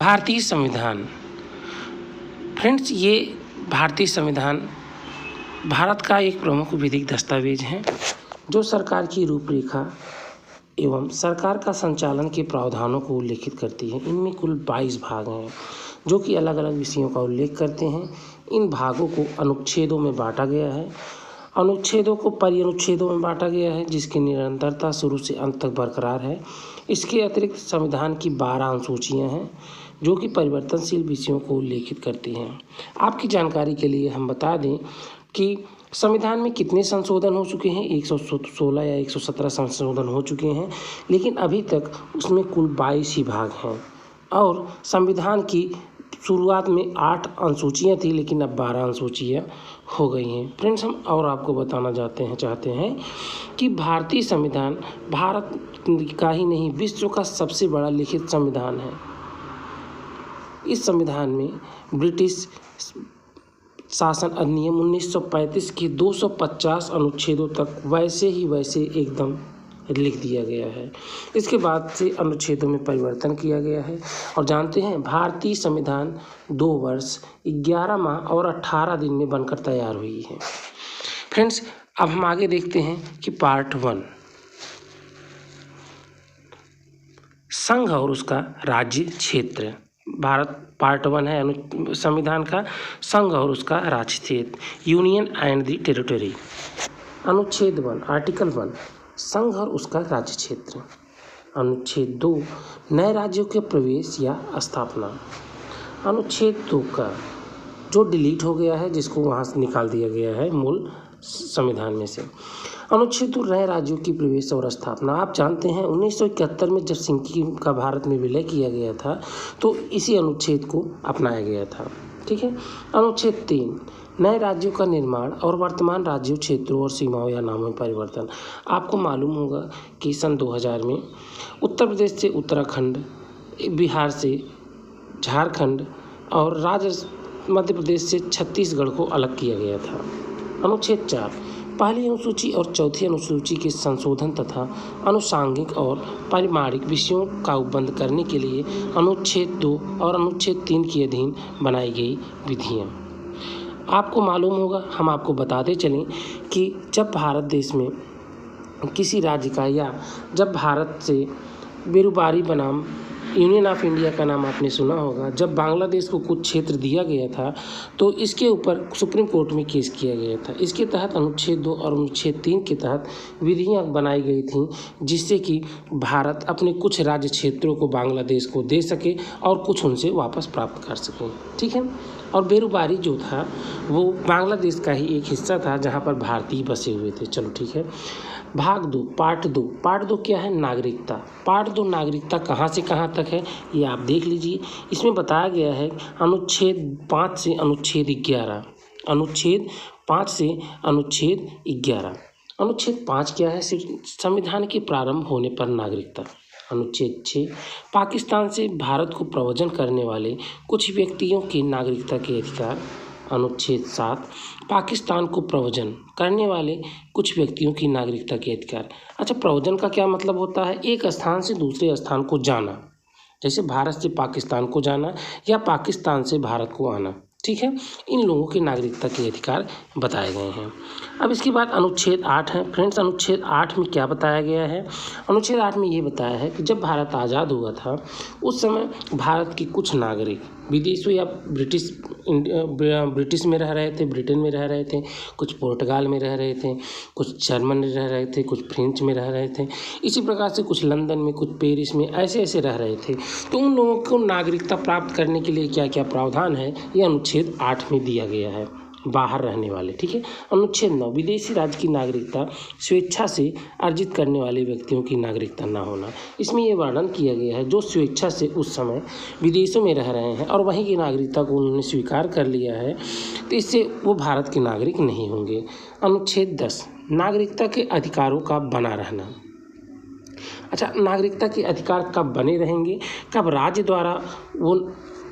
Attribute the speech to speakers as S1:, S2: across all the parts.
S1: भारतीय संविधान। फ्रेंड्स, ये भारतीय संविधान भारत का एक प्रमुख विधिक दस्तावेज है जो सरकार की रूपरेखा एवं सरकार का संचालन के प्रावधानों को उल्लेखित करती है। इनमें कुल 22 भाग हैं जो कि अलग अलग विषयों का उल्लेख करते हैं। इन भागों को अनुच्छेदों में बांटा गया है। अनुच्छेदों को परिअनुच्छेदों में बांटा गया है जिसकी निरंतरता शुरू से अंत तक बरकरार है। इसके अतिरिक्त संविधान की 12 अनुसूचियाँ हैं जो कि परिवर्तनशील विषयों को उल्लेखित करती हैं। आपकी जानकारी के लिए हम बता दें कि संविधान में कितने संशोधन हो चुके हैं। 116 या 117 संशोधन हो चुके हैं, लेकिन अभी तक उसमें कुल 22 ही भाग हैं। और संविधान की शुरुआत में 8 अनुसूचियाँ थी, लेकिन अब 12 अनुसूचियाँ हो गई हैं। फ्रेंड्स, हम और आपको बताना चाहते हैं कि भारतीय संविधान भारत का ही नहीं विश्व का सबसे बड़ा लिखित संविधान है। इस संविधान में ब्रिटिश शासन अधिनियम 1935 के 250 अनुच्छेदों तक वैसे ही वैसे एकदम लिख दिया गया है। इसके बाद से अनुच्छेदों में परिवर्तन किया गया है। और जानते हैं, भारतीय संविधान 2 वर्ष 11 माह और 18 दिन में बनकर तैयार हुई है। फ्रेंड्स, अब हम आगे देखते हैं कि पार्ट 1 संघ और उसका राज्य क्षेत्र। भारत पार्ट 1 है संविधान का, संघ और उसका राज्य क्षेत्र, यूनियन एंड द टेरिटरी। अनुच्छेद 1 आर्टिकल 1 संघ और उसका राज्य क्षेत्र। अनुच्छेद 2 नए राज्यों के प्रवेश या स्थापना। अनुच्छेद 2 का जो डिलीट हो गया है, जिसको वहाँ से निकाल दिया गया है मूल संविधान में से। अनुच्छेद 2 नए राज्यों की प्रवेश और स्थापना। आप जानते हैं 1971 में जब सिक्किम का भारत में विलय किया गया था तो इसी अनुच्छेद को अपनाया गया था। ठीक है। अनुच्छेद 3 नए राज्यों का निर्माण और वर्तमान राज्यों, क्षेत्रों और सीमाओं या नामों में परिवर्तन। आपको मालूम होगा कि सन 2000 में उत्तर प्रदेश से उत्तराखंड, बिहार से झारखंड और मध्य प्रदेश से छत्तीसगढ़ को अलग किया गया था। अनुच्छेद 4 पहली अनुसूची और चौथी अनुसूची के संशोधन तथा आनुषंगिक और पारिवारिक विषयों का उपबंध करने के लिए अनुच्छेद 2 और अनुच्छेद 3 के अधीन बनाई गई विधियाँ। आपको मालूम होगा, हम आपको बताते चलें कि जब भारत देश में किसी राज्य का या जब भारत से बेरुबारी बनाम यूनियन ऑफ इंडिया का नाम आपने सुना होगा, जब बांग्लादेश को कुछ क्षेत्र दिया गया था तो इसके ऊपर सुप्रीम कोर्ट में केस किया गया था। इसके तहत अनुच्छेद 2 और अनुच्छेद 3 के तहत विधियाँ बनाई गई थीं जिससे कि भारत अपने कुछ राज्य क्षेत्रों को बांग्लादेश को दे सके और कुछ उनसे वापस प्राप्त कर सके। ठीक है। और बेरुबारी जो था वो बांग्लादेश का ही एक हिस्सा था जहाँ पर भारतीय बसे हुए थे। चलो ठीक है। भाग 2 पार्ट 2 क्या है? नागरिकता। पार्ट 2 नागरिकता कहाँ से कहाँ तक है ये आप देख लीजिए। इसमें बताया गया है अनुच्छेद 5 से अनुच्छेद 11। अनुच्छेद 5 से अनुच्छेद 11। अनुच्छेद 5 क्या है? संविधान के प्रारंभ होने पर नागरिकता। अनुच्छेद 6 पाकिस्तान से भारत को प्रव्रजन करने वाले कुछ व्यक्तियों की नागरिकता के अधिकार। अनुच्छेद 7 पाकिस्तान को प्रव्रजन करने वाले कुछ व्यक्तियों की नागरिकता के अधिकार। अच्छा, प्रव्रजन का क्या मतलब होता है? एक स्थान से दूसरे स्थान को जाना, जैसे भारत से पाकिस्तान को जाना या पाकिस्तान से भारत को आना। ठीक है। इन लोगों की नागरिकता के अधिकार बताए गए हैं। अब इसके बाद अनुच्छेद 8 है। फ्रेंड्स, अनुच्छेद 8 में क्या बताया गया है? अनुच्छेद 8 में ये बताया है कि जब भारत आज़ाद हुआ था उस समय भारत के कुछ नागरिक विदेशों या ब्रिटिश में रह रहे थे, ब्रिटेन में रह रहे थे, कुछ पुर्तगाल में रह रहे थे, कुछ जर्मन में रह रहे थे, कुछ फ्रेंच में रह रहे थे, इसी प्रकार से कुछ लंदन में, कुछ पेरिस में, ऐसे रह रहे थे। तो उन लोगों को नागरिकता प्राप्त करने के लिए क्या क्या प्रावधान है ये अनुच्छेद 8 में दिया गया है, बाहर रहने वाले। ठीक है। अनुच्छेद 9 विदेशी राज्य की नागरिकता स्वेच्छा से अर्जित करने वाले व्यक्तियों की नागरिकता न होना। इसमें ये वर्णन किया गया है जो स्वेच्छा से उस समय विदेशों में रह रहे हैं और वहीं की नागरिकता को उन्होंने स्वीकार कर लिया है तो इससे वो भारत के नागरिक नहीं होंगे। अनुच्छेद 10 नागरिकता के अधिकारों का बना रहना। अच्छा, नागरिकता के अधिकार कब बने रहेंगे? कब राज्य द्वारा वो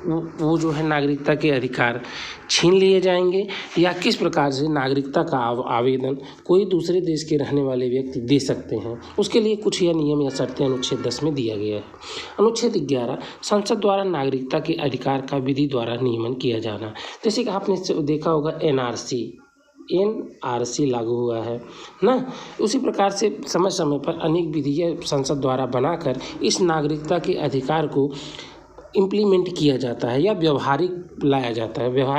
S1: वो जो है नागरिकता के अधिकार छीन लिए जाएंगे, या किस प्रकार से नागरिकता का आवेदन कोई दूसरे देश के रहने वाले व्यक्ति दे सकते हैं, उसके लिए कुछ यह नियम या शर्तें अनुच्छेद 10 में दिया गया है। अनुच्छेद 11 संसद द्वारा नागरिकता के अधिकार का विधि द्वारा नियमन किया जाना। जैसे कि आपने देखा होगा एनआरसी लागू हुआ है ना, उसी प्रकार से समय समय पर अनेक विधियाँ संसद द्वारा बनाकर इस नागरिकता के अधिकार को इम्प्लीमेंट किया जाता है या व्यवहार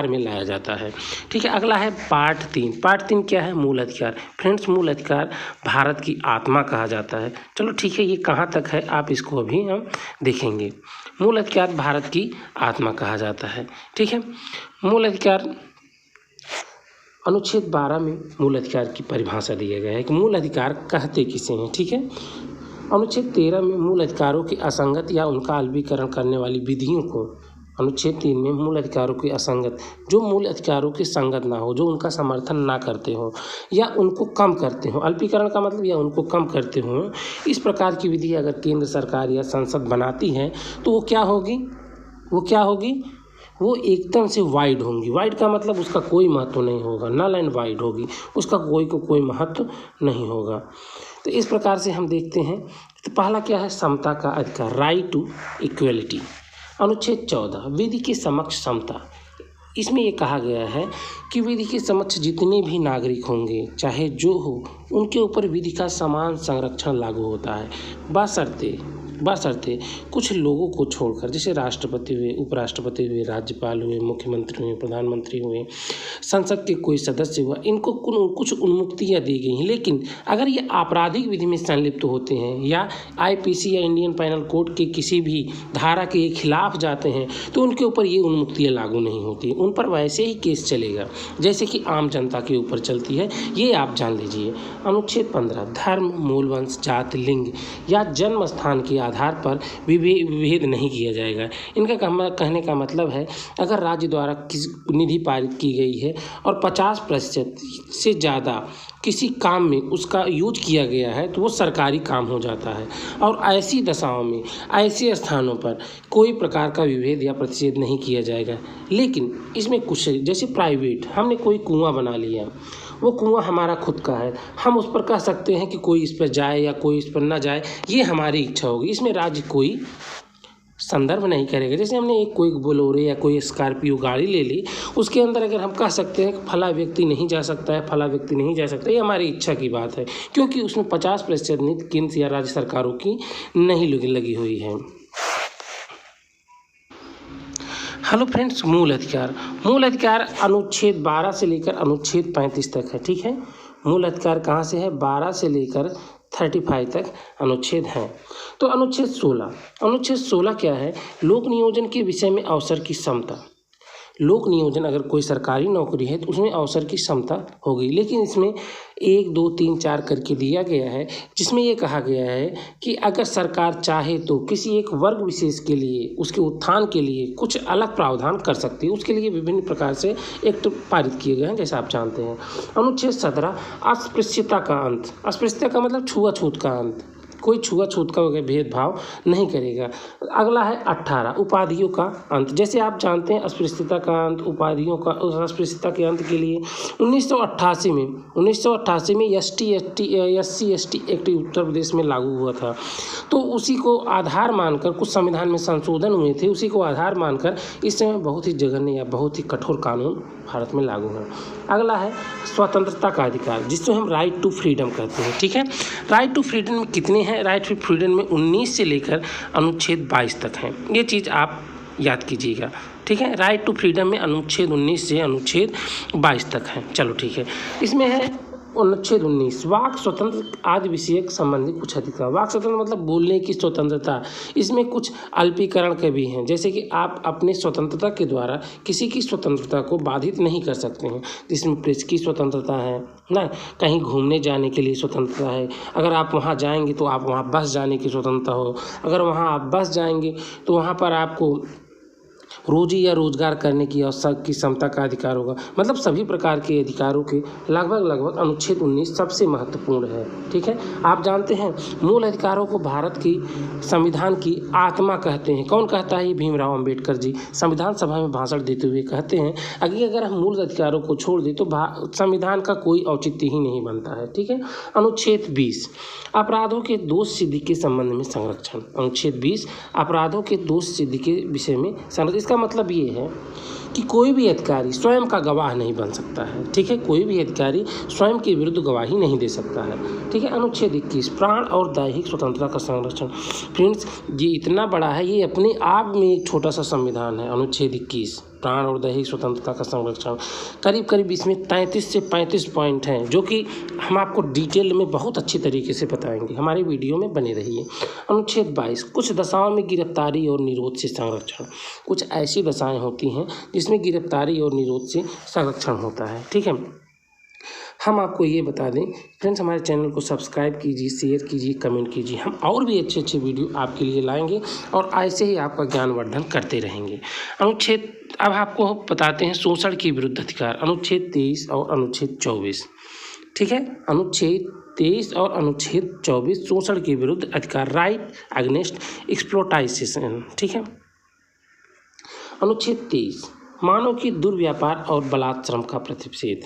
S1: में लाया जाता है। ठीक है, अगला है पार्ट 3। पार्ट 3 क्या है? मूल अधिकार। फ्रेंड्स, मूल अधिकार भारत की आत्मा कहा जाता है। चलो ठीक है, ये कहाँ तक है आप इसको अभी हम देखेंगे। मूल अधिकार भारत की आत्मा कहा जाता है। ठीक है, मूल अधिकार अनुच्छेद 12 में मूल अधिकार की परिभाषा दिया गया है कि मूल अधिकार कहते किसे हैं। ठीक है, अनुच्छेद 13 में मूल अधिकारों की असंगत या उनका अलवीकरण करने वाली विधियों को, अनुच्छेद 3 में मूल अधिकारों की असंगत, जो मूल अधिकारों के संगत ना हो, जो उनका समर्थन ना करते हो या उनको कम करते हो, अल्पीकरण का मतलब या उनको कम करते हो, इस प्रकार की विधि अगर केंद्र सरकार या संसद बनाती है तो वो क्या होगी? वो एकदम से वाइड होंगी। वाइड का मतलब उसका कोई महत्व नहीं होगा, नल एंड वाइड होगी, उसका कोई महत्व नहीं होगा। तो इस प्रकार से हम देखते हैं। तो पहला क्या है? समता का अधिकार, राइट टू इक्वलिटी। अनुच्छेद 14 विधि के समक्ष समता। इसमें ये कहा गया है कि विधि के समक्ष जितने भी नागरिक होंगे, चाहे जो हो, उनके ऊपर विधि का समान संरक्षण लागू होता है, बशर्ते कुछ लोगों को छोड़कर, जैसे राष्ट्रपति हुए, उपराष्ट्रपति हुए, राज्यपाल हुए, मुख्यमंत्री हुए, प्रधानमंत्री हुए, संसद के कोई सदस्य हुआ, इनको कुछ उन्मुक्तियाँ दी गई हैं। लेकिन अगर ये आपराधिक विधि में संलिप्त होते हैं या आईपीसी या इंडियन पैनल कोड के किसी भी धारा के खिलाफ जाते हैं तो उनके ऊपर ये उन्मुक्तियाँ लागू नहीं होती, उन पर वैसे ही केस चलेगा जैसे कि आम जनता के ऊपर चलती है। ये आप जान लीजिए। अनुच्छेद 15 धर्म, मूल वंश, जाति, लिंग या जन्म स्थान के आधार पर विभेद नहीं किया जाएगा। इनका कहने का मतलब है, अगर राज्य द्वारा किसी निधि पारित की गई है और 50% से ज़्यादा किसी काम में उसका यूज किया गया है तो वो सरकारी काम हो जाता है, और ऐसी दशाओं में, ऐसे स्थानों पर कोई प्रकार का विभेद या प्रतिषेध नहीं किया जाएगा। लेकिन इसमें कुछ, जैसे प्राइवेट, हमने कोई कुआं बना लिया, वो कुआं हमारा खुद का है, हम उस पर कह सकते हैं कि कोई इस पर जाए या कोई इस पर ना जाए, ये हमारी इच्छा होगी, इसमें राज्य कोई संदर्भ नहीं करेगा। जैसे हमने कोई बोलेरो या कोई स्कॉर्पियो गाड़ी ले ली, उसके अंदर अगर हम कह सकते हैं कि फला व्यक्ति नहीं जा सकता है, फला व्यक्ति नहीं जा सकता, ये हमारी इच्छा की बात है, क्योंकि उसमें 50% नीति केंद्र या राज्य सरकारों की नहीं लगी हुई है। हेलो फ्रेंड्स, मूल अधिकार अनुच्छेद 12 से लेकर अनुच्छेद 35 तक है। ठीक है, मूल अधिकार कहाँ से है? 12 से लेकर 35 तक अनुच्छेद हैं। तो अनुच्छेद 16 क्या है? लोक नियोजन के विषय में अवसर की समता। लोक नियोजन, अगर कोई सरकारी नौकरी है तो उसमें अवसर की समता होगी, लेकिन इसमें 1, 2, 3, 4 करके दिया गया है, जिसमें ये कहा गया है कि अगर सरकार चाहे तो किसी एक वर्ग विशेष के लिए, उसके उत्थान के लिए कुछ अलग प्रावधान कर सकती है। उसके लिए विभिन्न प्रकार से एक्ट पारित किए गए हैं, जैसा आप जानते हैं। अनुच्छेद 17 अस्पृश्यता का अंत। अस्पृश्यता का मतलब छुआछूत का अंत, कोई छुआछूत का भेदभाव नहीं करेगा। अगला है 18 उपाधियों का अंत। जैसे आप जानते हैं अस्पृश्यता का अंत, उपाधियों का, उस अस्पृश्यता के अंत के लिए 1988 में SC/ST एक्ट उत्तर प्रदेश में लागू हुआ था। तो उसी को आधार मानकर कुछ संविधान में संशोधन हुए थे, उसी को आधार मानकर इस समय बहुत ही जघन्य या बहुत ही कठोर कानून भारत में लागू है। अगला है स्वतंत्रता का अधिकार, जिसको हम राइट टू फ्रीडम कहते हैं। ठीक है, राइट टू फ्रीडम में कितने हैं? राइट टू फ्रीडम में 19 से लेकर अनुच्छेद 22 तक हैं। ये चीज़ आप याद कीजिएगा। ठीक है, राइट टू फ्रीडम में अनुच्छेद 19 से अनुच्छेद 22 तक है। चलो ठीक है, इसमें है अनुच्छेद 19 वाक स्वतंत्र आदि विषयक संबंधी कुछ अधिकार। वाक स्वतंत्र मतलब बोलने की स्वतंत्रता। इसमें कुछ अल्पीकरण के भी हैं, जैसे कि आप अपने स्वतंत्रता के द्वारा किसी की स्वतंत्रता को बाधित नहीं कर सकते हैं। जिसमें प्रेस की स्वतंत्रता है ना, कहीं घूमने जाने के लिए स्वतंत्रता है, अगर आप वहाँ जाएंगे तो आप वहाँ बस जाने की स्वतंत्रता हो, अगर वहाँ आप बस जाएंगे तो वहाँ पर आपको रोजी या रोजगार करने की अवसर की क्षमता का अधिकार होगा। मतलब सभी प्रकार के अधिकारों के लगभग अनुच्छेद 19 सबसे महत्वपूर्ण है। ठीक है, आप जानते हैं मूल अधिकारों को भारत की संविधान की आत्मा कहते हैं। कौन कहता है? ये भीमराव अंबेडकर जी संविधान सभा में भाषण देते हुए कहते हैं अगर हम मूल अधिकारों को छोड़ दें तो संविधान का कोई औचित्य ही नहीं बनता है। ठीक है, अनुच्छेद 20 अपराधों के दोष सिद्धि के संबंध में संरक्षण। अनुच्छेद 20 अपराधों के दोष सिद्धि के विषय में संरक्षण। इसका मतलब ये है कि कोई भी अधिकारी स्वयं का गवाह नहीं बन सकता है। ठीक है, कोई भी अधिकारी स्वयं के विरुद्ध गवाही नहीं दे सकता है। ठीक है, अनुच्छेद 21 प्राण और दैहिक स्वतंत्रता का संरक्षण। फ्रेंड्स, ये इतना बड़ा है, ये अपने आप में एक छोटा सा संविधान है। अनुच्छेद 21 प्राण और दैहिक स्वतंत्रता का संरक्षण। करीब इसमें 33 से 35 पॉइंट हैं जो कि हम आपको डिटेल में बहुत अच्छी तरीके से बताएंगे। हमारे वीडियो में बने रहिए। अनुच्छेद 22 कुछ दशाओं में गिरफ्तारी और निरोध से संरक्षण। कुछ ऐसी दशाएं होती हैं जिसमें गिरफ्तारी और निरोध से संरक्षण होता है। ठीक है, हम आपको ये बता दें फ्रेंड्स, हमारे चैनल को सब्सक्राइब कीजिए, शेयर कीजिए, कमेंट कीजिए। हम और भी अच्छे वीडियो आपके लिए लाएंगे और ऐसे ही आपका ज्ञानवर्धन करते रहेंगे। अनुच्छेद अब आपको बताते हैं शोषण के विरुद्ध अधिकार। अनुच्छेद 23 और अनुच्छेद 24। ठीक है, अनुच्छेद 23 और अनुच्छेद 24 शोषण के विरुद्ध अधिकार, राइट अगेंस्ट एक्सप्लॉइटेशन। ठीक है, अनुच्छेद 23 मानव की दुर्व्यापार और बलात्श्रम का प्रतिषेध।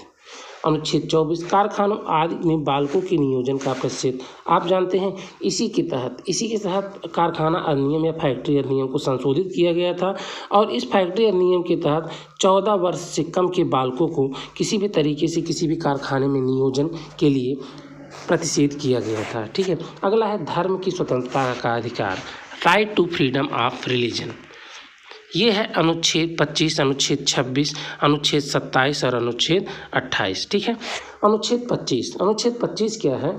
S1: अनुच्छेद 24 कारखानों आदि में बालकों के नियोजन का प्रतिषेध। आप जानते हैं इसी के तहत कारखाना अधिनियम या फैक्ट्री अधिनियम को संशोधित किया गया था और इस फैक्ट्री अधिनियम के तहत 14 वर्ष से कम के बालकों को किसी भी तरीके से किसी भी कारखाने में नियोजन के लिए प्रतिषेध किया गया था। ठीक है, अगला है धर्म की स्वतंत्रता का अधिकार, right to freedom of religion. ये है अनुच्छेद 25, अनुच्छेद 26, अनुच्छेद 27 और अनुच्छेद 28। ठीक है, अनुच्छेद 25 क्या है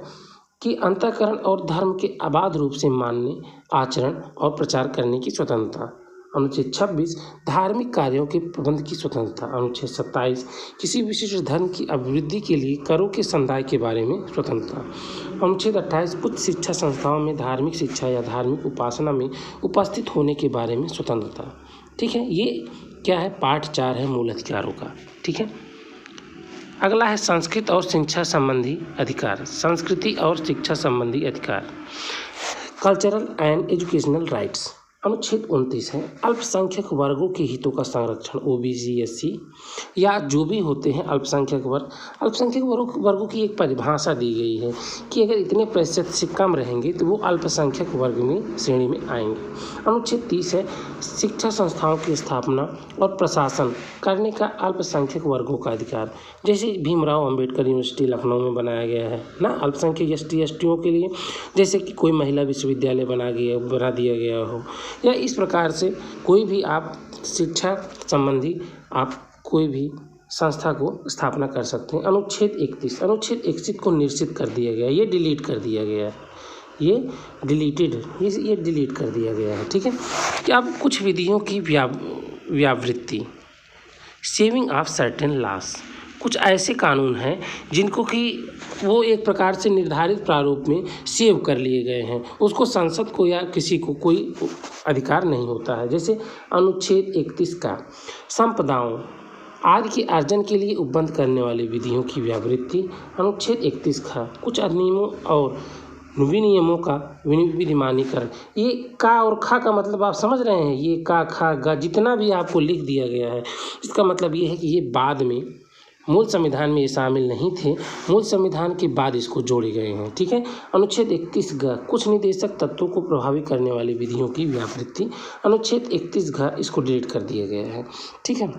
S1: कि अंतःकरण और धर्म के अबाध रूप से मानने, आचरण और प्रचार करने की स्वतंत्रता। अनुच्छेद 26 धार्मिक कार्यों के प्रबंध की स्वतंत्रता। अनुच्छेद 27 किसी विशिष्ट धर्म की अभिवृद्धि के लिए करों के संदाय के बारे में स्वतंत्रता। अनुच्छेद 28 कुछ शिक्षा संस्थाओं में धार्मिक शिक्षा या धार्मिक उपासना में उपस्थित होने के बारे में स्वतंत्रता। ठीक है, ये क्या है? पार्ट 4 है मूल अधिकारों का। ठीक है, अगला है संस्कृत और शिक्षा संबंधी अधिकार। संस्कृति और शिक्षा संबंधी अधिकार, कल्चरल एंड एजुकेशनल राइट्स। अनुच्छेद 29 है अल्पसंख्यक वर्गों के हितों का संरक्षण, ओबीसी, एससी या जो भी होते हैं अल्पसंख्यक वर्ग। अल्पसंख्यक वर्गों की एक परिभाषा दी गई है कि अगर इतने प्रतिशत से कम रहेंगे तो वो अल्पसंख्यक वर्ग में श्रेणी में आएंगे। अनुच्छेद 30 है शिक्षा संस्थाओं की स्थापना और प्रशासन करने का अल्पसंख्यक वर्गों का अधिकार। जैसे भीमराव अंबेडकर यूनिवर्सिटी लखनऊ में बनाया गया है ना अल्पसंख्यक एसटियों के लिए, जैसे कि कोई महिला विश्वविद्यालय बना दिया गया हो, या इस प्रकार से कोई भी आप शिक्षा संबंधी आप कोई भी संस्था को स्थापना कर सकते हैं। अनुच्छेद 31 को निश्चित कर दिया गया, ये डिलीट कर दिया गया है, ये डिलीट कर दिया गया है। ठीक है, कि अब कुछ विधियों की व्यावृत्ति, सेविंग ऑफ सर्टेन लॉस। कुछ ऐसे कानून हैं जिनको कि वो एक प्रकार से निर्धारित प्रारूप में सेव कर लिए गए हैं, उसको संसद को या किसी को कोई अधिकार नहीं होता है। जैसे अनुच्छेद 31 का संपदाओं आदि के अर्जन के लिए उपबंध करने वाली विधियों की व्यावृत्ति। अनुच्छेद 31 का कुछ अधिनियमों और विनियमों का विधिमानीकरण। ये का और खा का मतलब आप समझ रहे हैं, ये का खा गा जितना भी आपको लिख दिया गया है, इसका मतलब ये है कि ये बाद में मूल संविधान में ये शामिल नहीं थे, मूल संविधान के बाद इसको जोड़े गए हैं। ठीक है, अनुच्छेद 31 ग कुछ निदेशक तत्वों को प्रभावित करने वाली विधियों की व्यावृत्ति। अनुच्छेद 31 ग इसको डिलीट कर दिया गया है। ठीक है,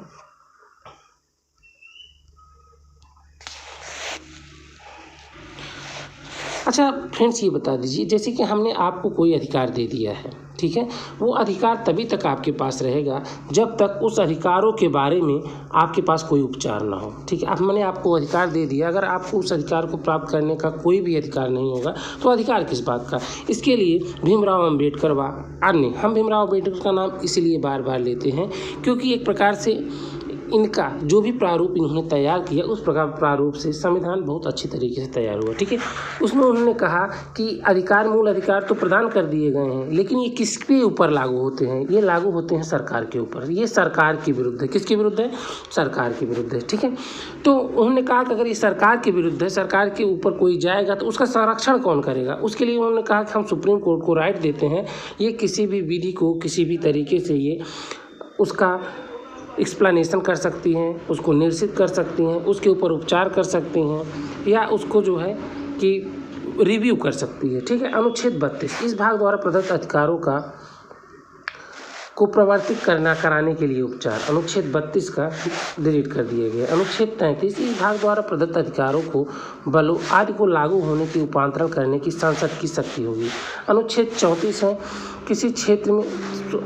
S1: अच्छा फ्रेंड्स, ये बता दीजिए जैसे कि हमने आपको कोई अधिकार दे दिया है, ठीक है, वो अधिकार तभी तक आपके पास रहेगा जब तक उस अधिकारों के बारे में आपके पास कोई उपचार ना हो। ठीक है, अब मैंने आपको अधिकार दे दिया, अगर आपको उस अधिकार को प्राप्त करने का कोई भी अधिकार नहीं होगा तो अधिकार किस बात का? इसके लिए भीमराव अंबेडकर व अन्य, हम भीमराव अंबेडकर का नाम इसलिए बार बार लेते हैं क्योंकि एक प्रकार से इनका जो भी प्रारूप इन्होंने तैयार किया उस प्रकार प्रारूप से संविधान बहुत अच्छी तरीके से तैयार हुआ। ठीक है, उसमें उन्होंने कहा कि अधिकार, मूल अधिकार तो प्रदान कर दिए गए हैं, लेकिन ये किसके ऊपर लागू होते हैं? ये लागू होते हैं सरकार के ऊपर। ये सरकार के विरुद्ध है। किसके विरुद्ध है? सरकार के विरुद्ध है। ठीक है, तो उन्होंने कहा कि अगर ये सरकार के विरुद्ध है, सरकार के ऊपर कोई जाएगा तो उसका संरक्षण कौन करेगा? उसके लिए उन्होंने कहा कि हम सुप्रीम कोर्ट को राइट देते हैं, ये किसी भी विधि को किसी भी तरीके से ये उसका एक्सप्लेनेशन कर सकती हैं, उसको निरसित कर सकती हैं, उसके ऊपर उपचार कर सकती हैं, या उसको जो है कि रिव्यू कर सकती है। ठीक है, अनुच्छेद 32 इस भाग द्वारा प्रदत्त अधिकारों को प्रवर्तित कराने के लिए उपचार। अनुच्छेद 32 का डिलीट कर दिया गया। अनुच्छेद 33 इस भाग द्वारा प्रदत्त अधिकारों को बलों आदि को लागू होने की रूपांतरण करने की संसद की शक्ति होगी। अनुच्छेद 34 है किसी क्षेत्र में,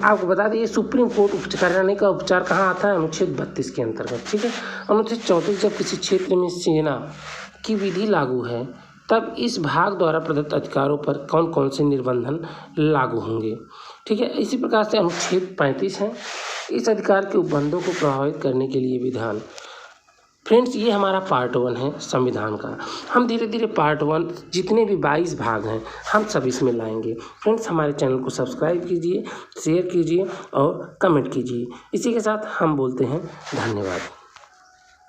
S1: आपको बता दें ये सुप्रीम कोर्ट कराने का उपचार कहाँ आता है? अनुच्छेद 32 के अंतर्गत। ठीक है, अनुच्छेद 34 जब किसी क्षेत्र में सेना की विधि लागू है तब इस भाग द्वारा प्रदत्त अधिकारों पर कौन कौन से निर्बंधन लागू होंगे। ठीक है, इसी प्रकार से अनुच्छेद 35 है इस अधिकार के उपबंधों को प्रभावित करने के लिए विधान। फ्रेंड्स, ये हमारा पार्ट 1 है संविधान का। हम धीरे धीरे पार्ट 1 जितने भी 22 भाग हैं हम सब इसमें लाएंगे। फ्रेंड्स, हमारे चैनल को सब्सक्राइब कीजिए, शेयर कीजिए और कमेंट कीजिए। इसी के साथ हम बोलते हैं धन्यवाद।